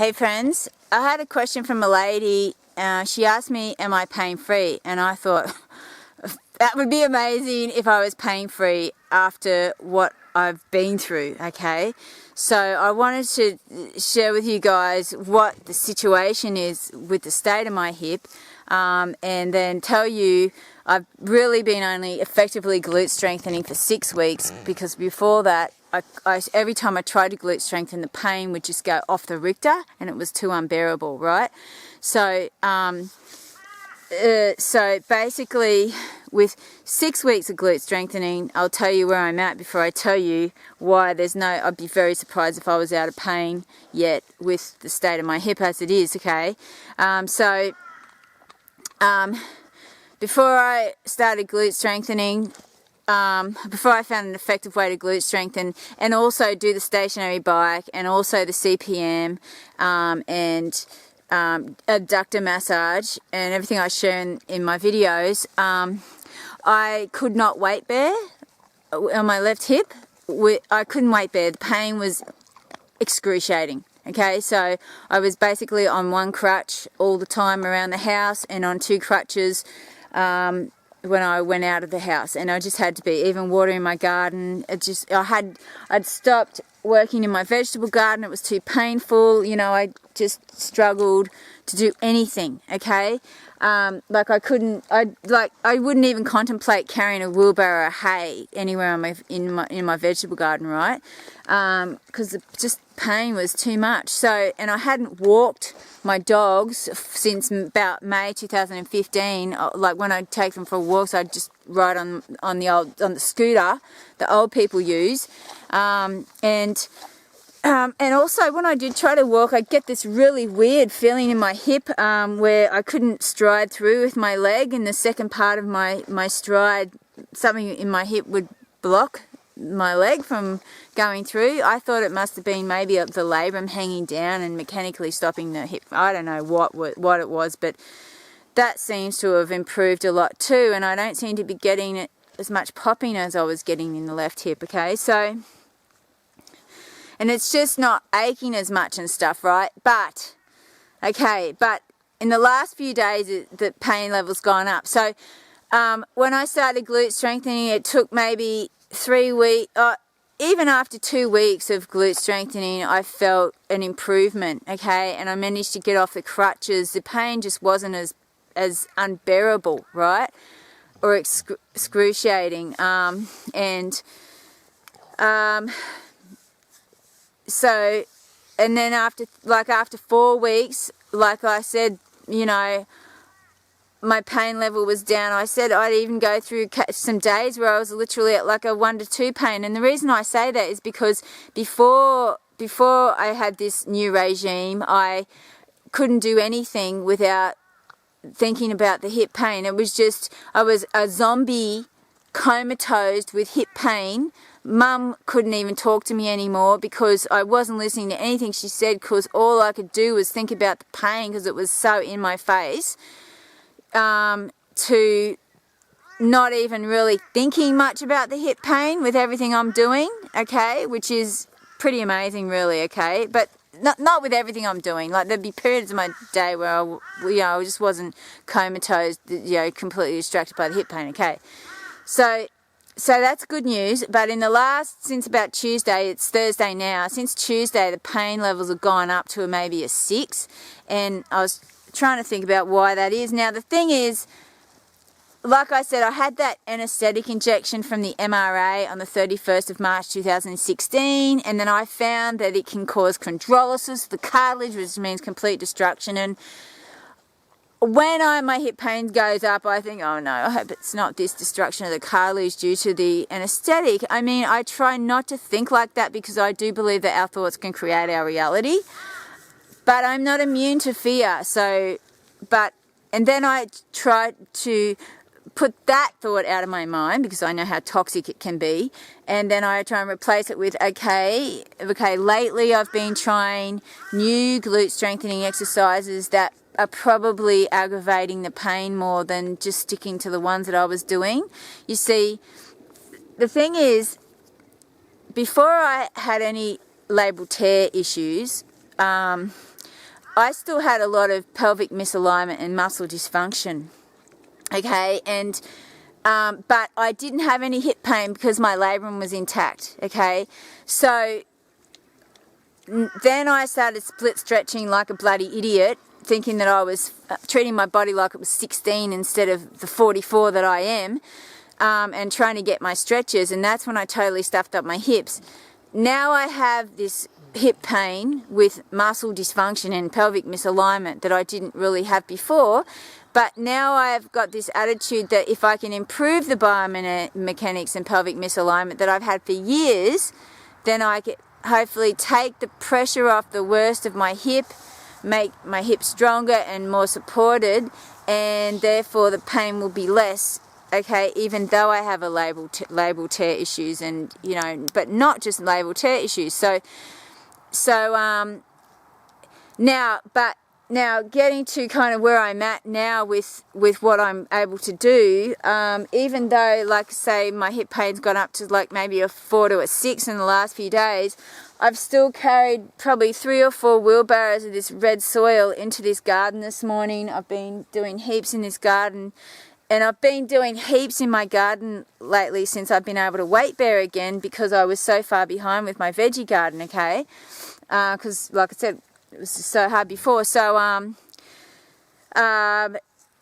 Hey friends, I had a question from a lady. She asked me, am I pain free? And I thought that would be amazing if I was pain free after what I've been through, okay? So I wanted to share with you guys what the situation is with the state of my hip, and then tell you I've really been only effectively glute strengthening for 6 weeks, because before that every time I tried to glute strengthen, the pain would just go off the Richter and it was too unbearable, right? So so basically with 6 weeks of glute strengthening, I'll tell you where I'm at before I tell you why I'd be very surprised if I was out of pain yet with the state of my hip as it is, okay? Before I started glute strengthening, before I found an effective way to glute strengthen and also do the stationary bike and also the CPM and abductor massage and everything I share in my videos, I could not weight bear on my left hip. I couldn't weight bear. The pain was excruciating. Okay, so I was basically on one crutch all the time around the house and on 2 crutches when I went out of the house, and I just had to be even watering my garden. I'd stopped working in my vegetable garden. It was too painful. You know, I just struggled to do anything. Okay, I wouldn't even contemplate carrying a wheelbarrow of hay anywhere in my vegetable garden, right? Because just pain was too much. So, and I hadn't walked my dogs since about May 2015. Like when I'd take them for walks, I'd just ride on the scooter that old people use, and also when I did try to walk, I'd get this really weird feeling in my hip where I couldn't stride through with my leg. In the second part of my stride, something in my hip would block my leg from going through. I thought it must have been maybe the labrum hanging down and mechanically stopping the hip. I don't know what it was, but that seems to have improved a lot too, and I don't seem to be getting as much popping as I was getting in the left hip, okay? So, and it's just not aching as much and stuff, right? But in the last few days, the pain level's gone up. So when I started glute strengthening, it took maybe 3 weeks, even after 2 weeks of glute strengthening, I felt an improvement, okay? And I managed to get off the crutches. The pain just wasn't as unbearable, right? Or excruciating. So, and then after 4 weeks, like I said, you know, my pain level was down. I said I'd even go through some days where I was literally at like a 1 to 2 pain. And the reason I say that is because before I had this new regime, I couldn't do anything without thinking about the hip pain. It was just, I was a zombie comatose with hip pain. Mum couldn't even talk to me anymore because I wasn't listening to anything she said, because all I could do was think about the pain because it was so in my face, to not even really thinking much about the hip pain with everything I'm doing, okay, which is pretty amazing really, okay, but not with everything I'm doing. Like there'd be periods of my day where I just wasn't comatose, completely distracted by the hip pain, okay. So that's good news, but since about Tuesday, it's Thursday now, since Tuesday the pain levels have gone up to maybe a 6, and I was trying to think about why that is. Now the thing is, like I said, I had that anaesthetic injection from the MRA on the 31st of March 2016, and then I found that it can cause chondrolysis of the cartilage, which means complete destruction. And when my hip pain goes up, I think, oh no, I hope it's not this destruction of the cartilage due to the anaesthetic. I mean, I try not to think like that because I do believe that our thoughts can create our reality. But I'm not immune to fear. And then I try to put that thought out of my mind because I know how toxic it can be. And then I try and replace it with, okay, lately I've been trying new glute strengthening exercises that are probably aggravating the pain more than just sticking to the ones that I was doing. You see, the thing is, before I had any labral tear issues, I still had a lot of pelvic misalignment and muscle dysfunction, okay, and but I didn't have any hip pain because my labrum was intact, okay. So then I started split stretching like a bloody idiot, thinking that I was treating my body like it was 16 instead of the 44 that I am, and trying to get my stretches, and that's when I totally stuffed up my hips. Now I have this hip pain with muscle dysfunction and pelvic misalignment that I didn't really have before, but now I've got this attitude that if I can improve the biomechanics and pelvic misalignment that I've had for years, then I can hopefully take the pressure off the worst of my hip, make my hip stronger and more supported, and therefore the pain will be less, okay, even though I have a labral tear issues, and you know, but not just labral tear issues. So now getting to kind of where I'm at now with what I'm able to do, even though, like say, my hip pain's gone up to like maybe a 4 to a 6 in the last few days, I've still carried probably 3 or 4 wheelbarrows of this red soil into this garden this morning. I've been doing heaps in this garden, and I've been doing heaps in my garden lately since I've been able to weight bear again, because I was so far behind with my veggie garden, okay? Because like I said, it was just so hard before. So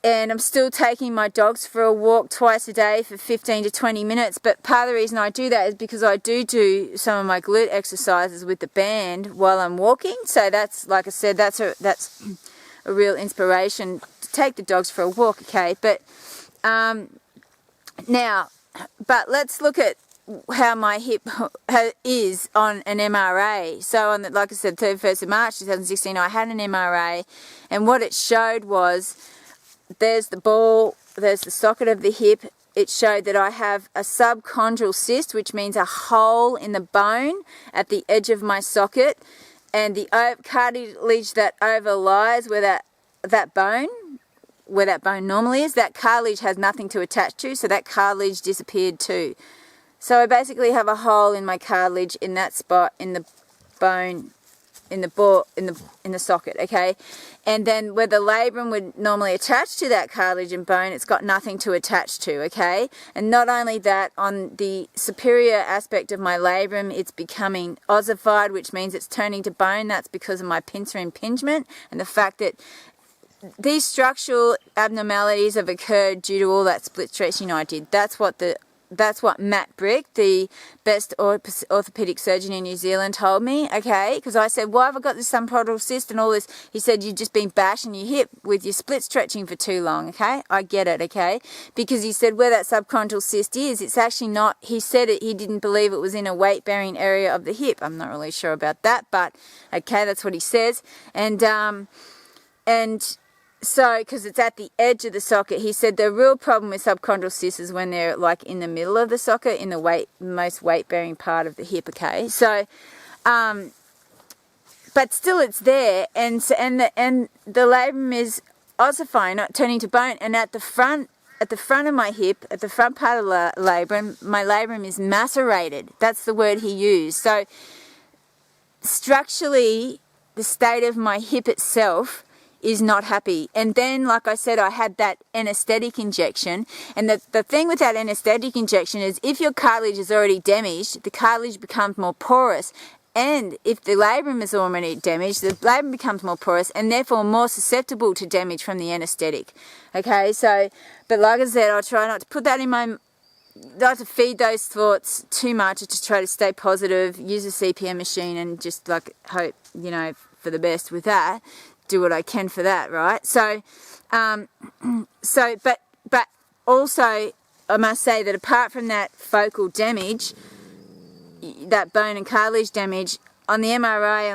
and I'm still taking my dogs for a walk twice a day for 15 to 20 minutes. But part of the reason I do that is because I do some of my glute exercises with the band while I'm walking. So that's, like I said, that's a real inspiration to take the dogs for a walk, okay? But now, but let's look at how my hip is on an MRA. So on the, like I said, 31st of March 2016, I had an MRA, and what it showed was, there's the ball, there's the socket of the hip. It showed that I have a subchondral cyst, which means a hole in the bone at the edge of my socket, and the cartilage that overlies where that bone normally is, that cartilage has nothing to attach to, so that cartilage disappeared too. So I basically have a hole in my cartilage in that spot in the bone, in the socket, okay? And then where the labrum would normally attach to that cartilage and bone, it's got nothing to attach to, okay? And not only that, on the superior aspect of my labrum, it's becoming ossified, which means it's turning to bone. That's because of my pincer impingement and the fact that these structural abnormalities have occurred due to all that split stretching I did. That's what Matt Brick, the best orthopedic surgeon in New Zealand, told me, okay? Because I said, why have I got this subchondral cyst and all this? He said, you've just been bashing your hip with your split stretching for too long, okay? I get it, okay? Because he said where that subchondral cyst is, it's actually not, he said it, he didn't believe it was in a weight-bearing area of the hip. I'm not really sure about that, but okay, that's what he says. And so, because it's at the edge of the socket, he said the real problem with subchondral cysts is when they're like in the middle of the socket, in the most weight-bearing part of the hip, okay? So, but still it's there, and the labrum is ossifying, not turning to bone, and at the front of my hip, at the front part of the labrum, my labrum is macerated. That's the word he used. So, structurally, the state of my hip itself is not happy. And then, like I said, I had that anesthetic injection, and the thing with that anesthetic injection is if your cartilage is already damaged, the cartilage becomes more porous, and if the labrum is already damaged, the labrum becomes more porous and therefore more susceptible to damage from the anesthetic. Okay, so, but like I said, I'll try not to put that in my, not to feed those thoughts too much, just try to stay positive, use a CPM machine, and just like hope, you know, for the best with that. Do what I can for that, right? So, but also I must say that apart from that focal damage, that bone and cartilage damage, on the MRI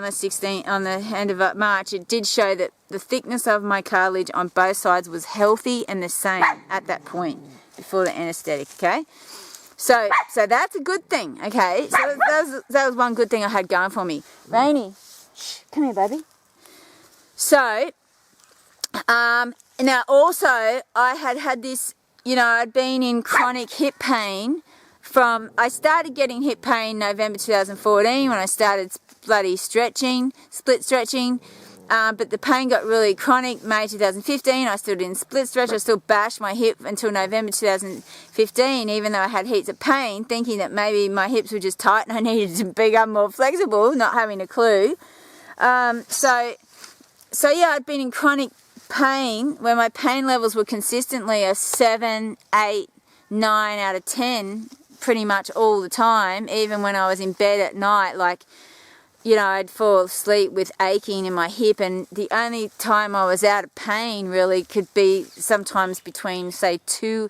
on the end of March, it did show that the thickness of my cartilage on both sides was healthy and the same at that point before the anesthetic, okay? So that's a good thing, okay? So that was one good thing I had going for me. Rainy, shh, come here, baby. So, now also I had this, you know, I'd been in chronic hip pain I started getting hip pain November 2014 when I started split stretching. but the pain got really chronic May 2015. I still didn't split stretch. I still bashed my hip until November 2015, even though I had heaps of pain, thinking that maybe my hips were just tight and I needed to become more flexible, not having a clue. So yeah, I'd been in chronic pain where my pain levels were consistently a 7, 8, 9 out of 10 pretty much all the time, even when I was in bed at night. Like, you know, I'd fall asleep with aching in my hip, and the only time I was out of pain really could be sometimes between, say, 2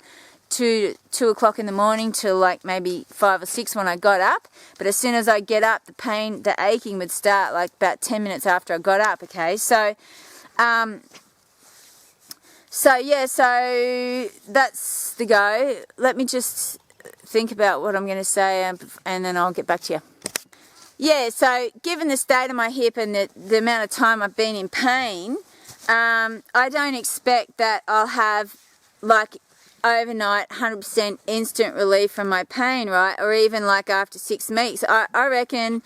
o'clock in the morning till like maybe 5 or 6 when I got up. But as soon as I get up, the aching would start like about 10 minutes after I got up. Okay, so that's the go. Let me just think about what I'm going to say, and then I'll get back to you. Yeah, so given the state of my hip and the amount of time I've been in pain, I don't expect that I'll have like overnight 100% instant relief from my pain, right? Or even like after 6 weeks. I reckon,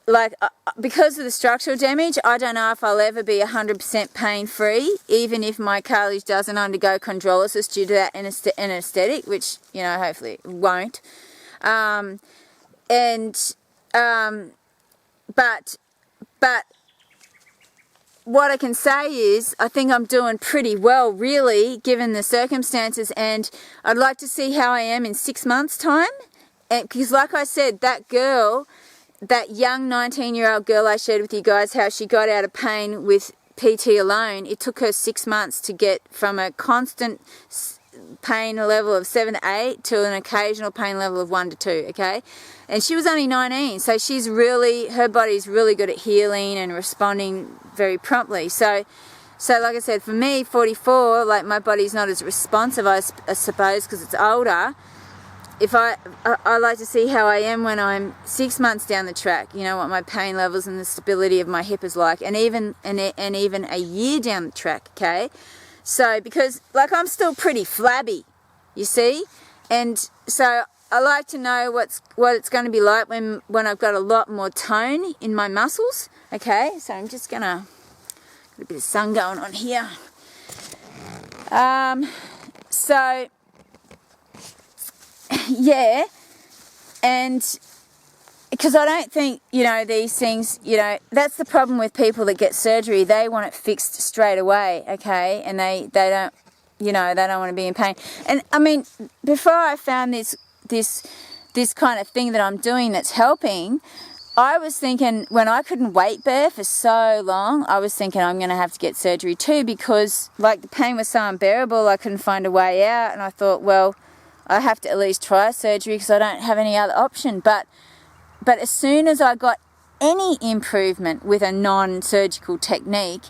like, because of the structural damage, I don't know if I'll ever be 100% pain free, even if my cartilage doesn't undergo chondrolysis due to that anesthetic, which, you know, hopefully it won't. But what I can say is I think I'm doing pretty well, really, given the circumstances, and I'd like to see how I am in 6 months' time. Because like I said, that girl, that young 19-year-old girl I shared with you guys, how she got out of pain with PT alone, it took her 6 months to get from a constant pain level of 7 to 8 to an occasional pain level of 1 to 2, okay? And she was only 19, so her body's really good at healing and responding very promptly. So like I said, for me, 44, like my body's not as responsive, I suppose, because it's older. If I like to see how I am when I'm 6 months down the track, you know, what my pain levels and the stability of my hip is like, and even a year down the track, okay? So, because, like, I'm still pretty flabby, you see? And so I like to know what it's going to be like when I've got a lot more tone in my muscles, okay? So I'm just going to, got a bit of sun going on here. So, yeah, and because I don't think, you know, these things, you know, that's the problem with people that get surgery. They want it fixed straight away, okay? And they don't, you know, they don't want to be in pain. And I mean, before I found this kind of thing that I'm doing that's helping, I was thinking, when I couldn't weight bear for so long, I was thinking I'm going to have to get surgery too, because like the pain was so unbearable, I couldn't find a way out, and I thought, well, I have to at least try surgery because I don't have any other option. But as soon as I got any improvement with a non-surgical technique,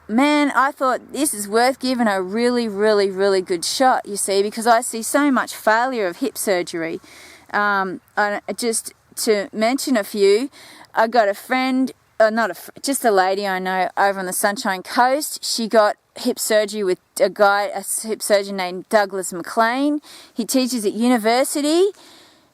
man, I thought this is worth giving a really, really, really good shot, you see, because I see so much failure of hip surgery. Just to mention a few, I got a friend, just a lady I know over on the Sunshine Coast. She got hip surgery with a hip surgeon named Douglas McLean. He teaches at university.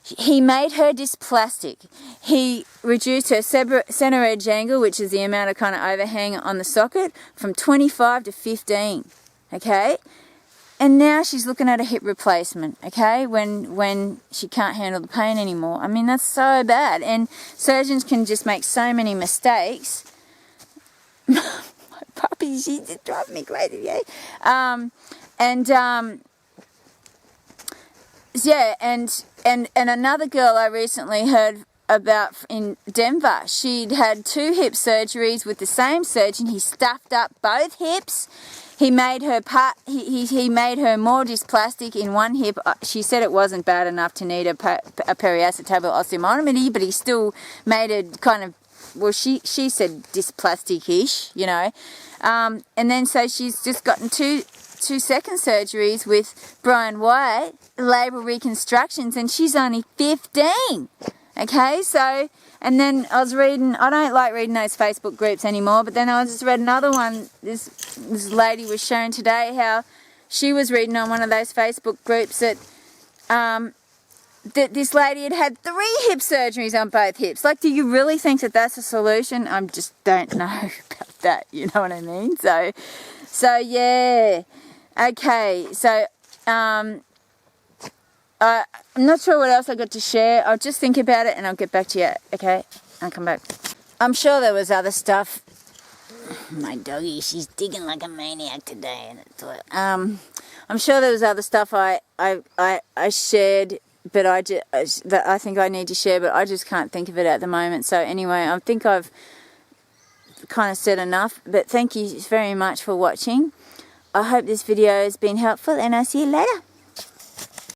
He made her dysplastic. He reduced her center edge angle, which is the amount of kind of overhang on the socket, from 25 to 15, okay? And now she's looking at a hip replacement, okay, when she can't handle the pain anymore. I mean, that's so bad. And surgeons can just make so many mistakes. My puppy, she's just driving me crazy, yeah? Yeah, and another girl I recently heard about in Denver, she'd had 2 hip surgeries with the same surgeon. He stuffed up both hips. He made her he made her more dysplastic in one hip. She said it wasn't bad enough to need a periacetabular osteotomy, but he still made it kind of, well, she said dysplastic-ish, you know. And then so she's just gotten two second surgeries with Brian White, labral reconstructions, and she's only 15. Okay, so, and then I was reading, I don't like reading those Facebook groups anymore, but then I just read another one. This lady was shown today how she was reading on one of those Facebook groups that this lady had 3 hip surgeries on both hips. Like, do you really think that that's a solution? I just don't know about that, you know what I mean? So yeah, okay, so I'm not sure what else I got to share. I'll just think about it and I'll get back to you, okay? I'll come back. I'm sure there was other stuff. My doggy, she's digging like a maniac today in the toilet. I'm sure there was other stuff I shared, but that I think I need to share, but I just can't think of it at the moment. So anyway, I think I've kind of said enough, but thank you very much for watching. I hope this video has been helpful, and I'll see you later.